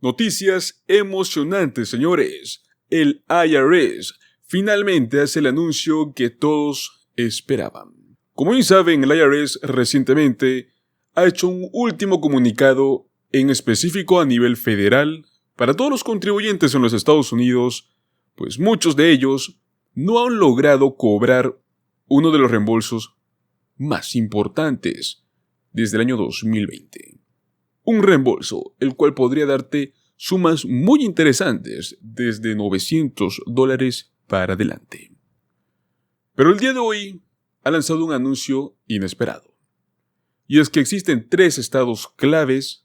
Noticias emocionantes, señores. El IRS finalmente hace el anuncio que todos esperaban. Como bien saben, el IRS recientemente ha hecho un último comunicado en específico a nivel federal para todos los contribuyentes en los Estados Unidos, pues muchos de ellos no han logrado cobrar uno de los reembolsos más importantes desde el año 2020. Un reembolso, el cual podría darte sumas muy interesantes desde $900 para adelante. Pero el día de hoy ha lanzado un anuncio inesperado. Y es que existen 3 estados claves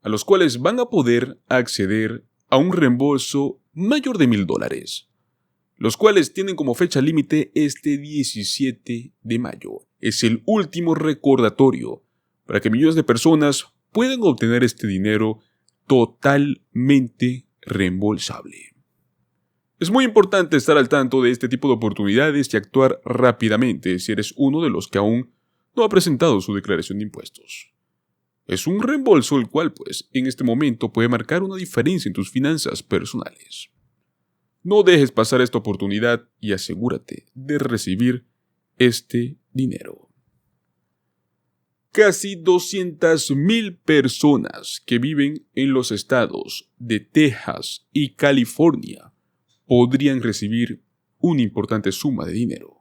a los cuales van a poder acceder a un reembolso mayor de $1,000, los cuales tienen como fecha límite este 17 de mayo. Es el último recordatorio para que millones de personas pueden obtener este dinero totalmente reembolsable. Es muy importante estar al tanto de este tipo de oportunidades y actuar rápidamente si eres uno de los que aún no ha presentado su declaración de impuestos. Es un reembolso el cual, en este momento puede marcar una diferencia en tus finanzas personales. No dejes pasar esta oportunidad y asegúrate de recibir este dinero. Casi 200,000 personas que viven en los estados de Texas y California podrían recibir una importante suma de dinero.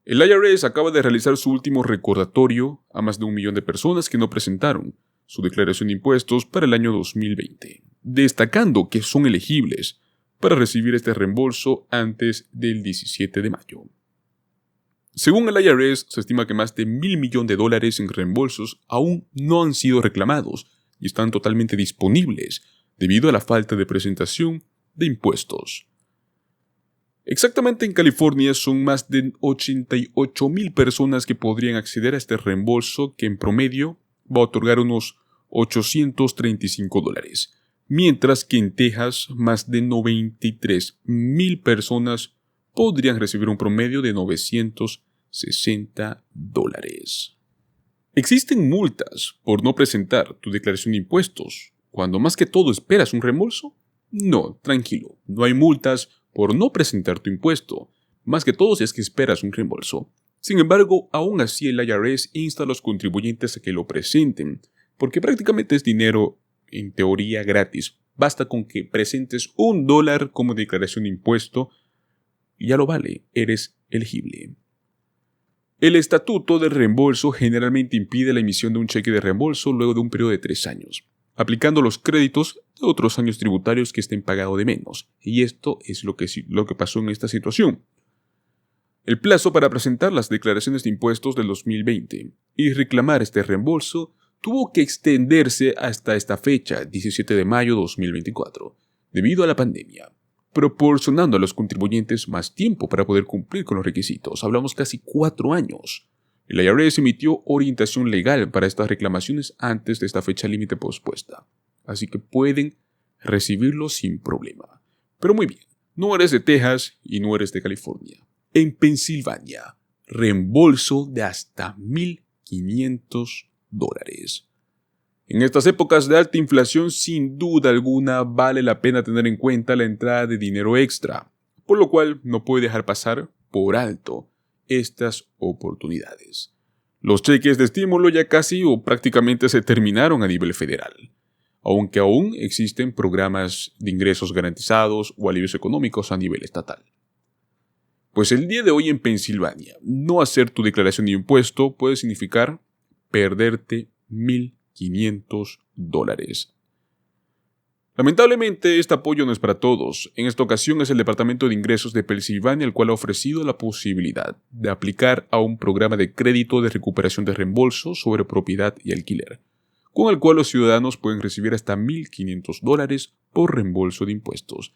El IRS acaba de realizar su último recordatorio a más de 1 millón de personas que no presentaron su declaración de impuestos para el año 2020, destacando que son elegibles para recibir este reembolso antes del 17 de mayo. Según el IRS, se estima que más de $1,000 millones en reembolsos aún no han sido reclamados y están totalmente disponibles debido a la falta de presentación de impuestos. Exactamente en California son más de 88,000 personas que podrían acceder a este reembolso, que en promedio va a otorgar unos $835, mientras que en Texas más de 93,000 personas podrían recibir un promedio de $960. ¿Existen multas por no presentar tu declaración de impuestos cuando más que todo esperas un reembolso? No, tranquilo, no hay multas por no presentar tu impuesto, más que todo si es que esperas un reembolso. Sin embargo, aún así el IRS insta a los contribuyentes a que lo presenten, porque prácticamente es dinero en teoría gratis. Basta con que presentes $1 como declaración de impuesto y ya lo vale, eres elegible. El estatuto de reembolso generalmente impide la emisión de un cheque de reembolso luego de un periodo de 3 años, aplicando los créditos de otros años tributarios que estén pagados de menos, y esto es lo que pasó en esta situación. El plazo para presentar las declaraciones de impuestos del 2020 y reclamar este reembolso tuvo que extenderse hasta esta fecha, 17 de mayo de 2024, debido a la pandemia, proporcionando a los contribuyentes más tiempo para poder cumplir con los requisitos. Hablamos casi 4 años. El IRS emitió orientación legal para estas reclamaciones antes de esta fecha límite pospuesta, así que pueden recibirlo sin problema. Pero muy bien, no eres de Texas y no eres de California. En Pensilvania, reembolso de hasta $1,500. En estas épocas de alta inflación, sin duda alguna, vale la pena tener en cuenta la entrada de dinero extra, por lo cual no puede dejar pasar por alto estas oportunidades. Los cheques de estímulo ya casi o prácticamente se terminaron a nivel federal, aunque aún existen programas de ingresos garantizados o alivios económicos a nivel estatal. Pues el día de hoy en Pensilvania, no hacer tu declaración de impuesto puede significar perderte $1,500. Lamentablemente, este apoyo no es para todos. En esta ocasión es el Departamento de Ingresos de Pensilvania el cual ha ofrecido la posibilidad de aplicar a un programa de crédito de recuperación de reembolso sobre propiedad y alquiler, con el cual los ciudadanos pueden recibir hasta $1,500 por reembolso de impuestos.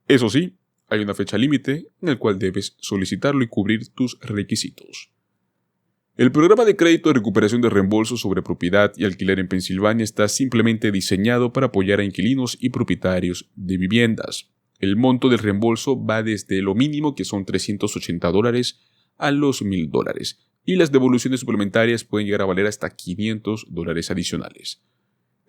Eso sí, hay una fecha límite en la cual debes solicitarlo y cubrir tus requisitos. El programa de crédito de recuperación de reembolso sobre propiedad y alquiler en Pensilvania está simplemente diseñado para apoyar a inquilinos y propietarios de viviendas. El monto del reembolso va desde lo mínimo, que son $380, a los $1,000, y las devoluciones suplementarias pueden llegar a valer hasta $500 adicionales.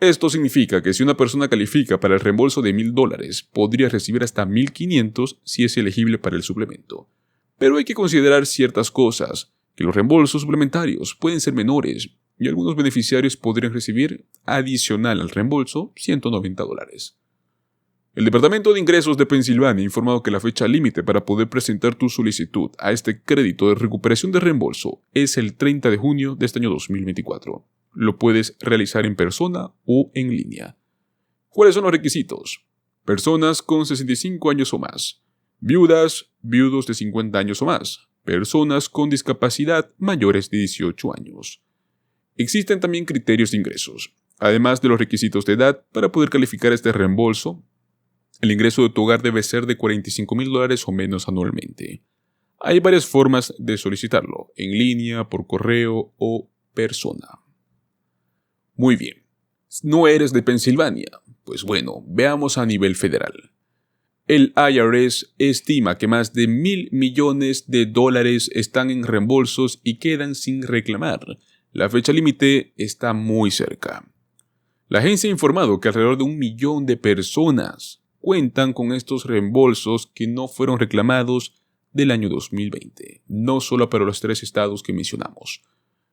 Esto significa que si una persona califica para el reembolso de $1,000, podría recibir hasta $1,500 si es elegible para el suplemento. Pero hay que considerar ciertas cosas, que los reembolsos suplementarios pueden ser menores y algunos beneficiarios podrían recibir, adicional al reembolso, $190. El Departamento de Ingresos de Pensilvania ha informado que la fecha límite para poder presentar tu solicitud a este crédito de recuperación de reembolso es el 30 de junio de este año 2024. Lo puedes realizar en persona o en línea. ¿Cuáles son los requisitos? Personas con 65 años o más. Viudas, viudos de 50 años o más. Personas con discapacidad mayores de 18 años. Existen también criterios de ingresos. Además de los requisitos de edad, para poder calificar este reembolso, el ingreso de tu hogar debe ser de $45,000 o menos anualmente. Hay varias formas de solicitarlo, en línea, por correo o persona. Muy bien. ¿No eres de Pensilvania? Pues bueno, veamos a nivel federal. El IRS estima que más de $1,000 millones están en reembolsos y quedan sin reclamar. La fecha límite está muy cerca. La agencia ha informado que alrededor de 1 millón de personas cuentan con estos reembolsos que no fueron reclamados del año 2020, no solo para los 3 estados que mencionamos.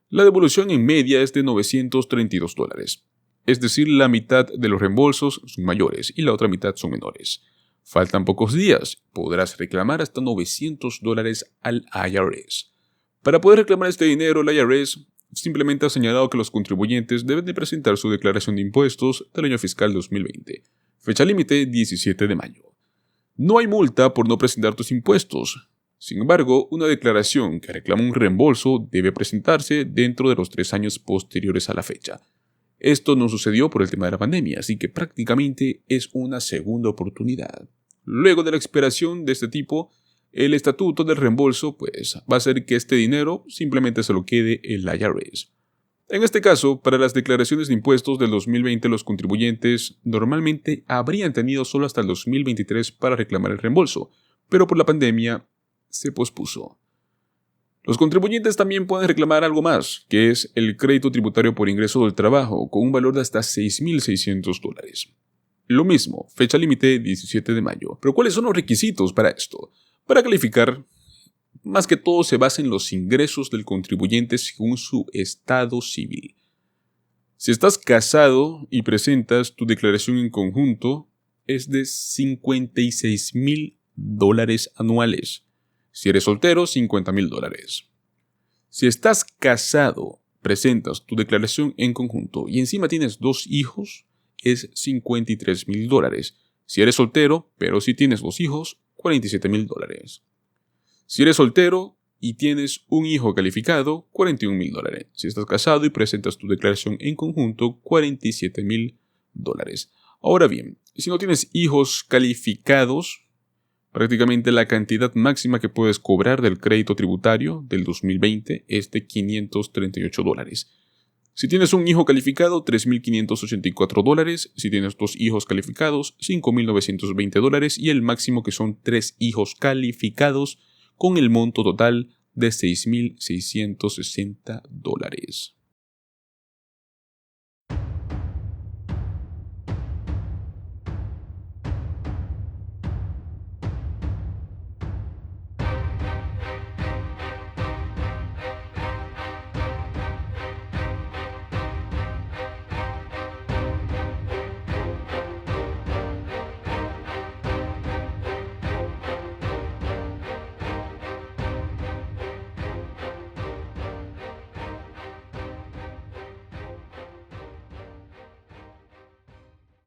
La devolución en media es de $932, es decir, la mitad de los reembolsos son mayores y la otra mitad son menores. Faltan pocos días, podrás reclamar hasta $900 al IRS. Para poder reclamar este dinero, el IRS simplemente ha señalado que los contribuyentes deben de presentar su declaración de impuestos del año fiscal 2020. Fecha límite 17 de mayo. No hay multa por no presentar tus impuestos. Sin embargo, una declaración que reclama un reembolso debe presentarse dentro de los 3 años posteriores a la fecha. Esto no sucedió por el tema de la pandemia, así que prácticamente es una segunda oportunidad. Luego de la expiración de este tipo, el estatuto del reembolso va a hacer que este dinero simplemente se lo quede el IRS. En este caso, para las declaraciones de impuestos del 2020, los contribuyentes normalmente habrían tenido solo hasta el 2023 para reclamar el reembolso, pero por la pandemia se pospuso. Los contribuyentes también pueden reclamar algo más, que es el crédito tributario por ingreso del trabajo, con un valor de hasta $6,600. Lo mismo, fecha límite 17 de mayo. Pero ¿cuáles son los requisitos para esto? Para calificar, más que todo se basa en los ingresos del contribuyente según su estado civil. Si estás casado y presentas tu declaración en conjunto, es de $56,000 anuales. Si eres soltero, $50,000. Si estás casado, presentas tu declaración en conjunto y encima tienes 2 hijos, es $53,000. Si eres soltero, pero si tienes 2 hijos, $47,000. Si eres soltero y tienes un hijo calificado, $41,000. Si estás casado y presentas tu declaración en conjunto, $47,000. Ahora bien, si no tienes hijos calificados, prácticamente la cantidad máxima que puedes cobrar del crédito tributario del 2020 es de $538. Si tienes un hijo calificado, $3,584. Si tienes 2 hijos calificados, $5,920. Y el máximo, que son 3 hijos calificados, con el monto total de $6,660.